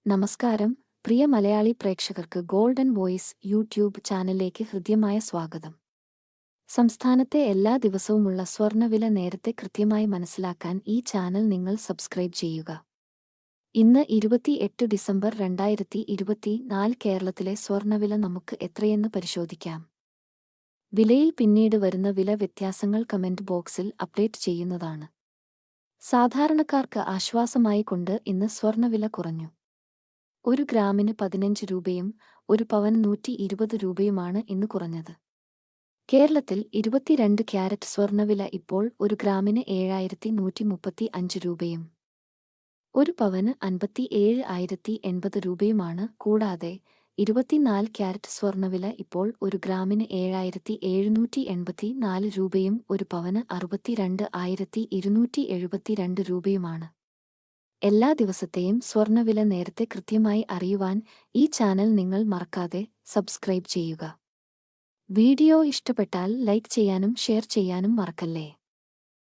നമസ്കാരം, പ്രിയ മലയാളി പ്രേക്ഷകർക്ക് golden voice YouTube ചാനലിലേക്ക് ഹൃദ്യമായ സ്വാഗതം. സംസ്ഥാനത്തെ എല്ലാ ദിവസവുമുള്ള സ്വർണ്ണവില നേരത്തെ കൃത്യമായി മനസ്സിലാക്കാൻ ഈ ചാനൽ നിങ്ങൾ സബ്സ്ക്രൈബ് ചെയ്യുക. ഇന്ന് 28 ഡിസംബർ 2024 കേരളത്തിലെ സ്വർണ്ണവില നമുക്ക് എത്രയെന്ന് പരിശോധിക്കാം. വിലയിൽ പിന്നീട് വരുന്ന വില വ്യത്യാസങ്ങൾ കമന്റ് ബോക്സിൽ അപ്ഡേറ്റ് ചെയ്യുന്നതാണ്. സാധാരണക്കാർക്ക് ആശ്വാസമായി കൊണ്ട് ഇന്ന് സ്വർണ്ണവില കുറഞ്ഞു. 1 ഗ്രാമിന് 15 രൂപയും 1 പവന് 120 രൂപയുമാണ് ഇന്ന് കുറഞ്ഞത്. കേരളത്തിൽ 22 ക്യാരറ്റ് സ്വർണ്ണവില ഇപ്പോൾ 1 ഗ്രാമിന് 7135 രൂപയും 1 പവന് 57,080 രൂപയുമാണ്. കൂടാതെ 24 ക്യാരറ്റ് സ്വർണ്ണവില ഇപ്പോൾ 1 ഗ്രാമിന് 7784 രൂപയും 1 പവന് 62,272 രൂപയുമാണ്. എല്ലാ ദിവസത്തെയും സ്വർണ്ണവില നേരത്തെ കൃത്യമായി അറിയുവാൻ ഈ ചാനൽ നിങ്ങൾ മറക്കാതെ സബ്സ്ക്രൈബ് ചെയ്യുക. വീഡിയോ ഇഷ്ടപ്പെട്ടാൽ ലൈക്ക് ചെയ്യാനും ഷെയർ ചെയ്യാനും മറക്കല്ലേ.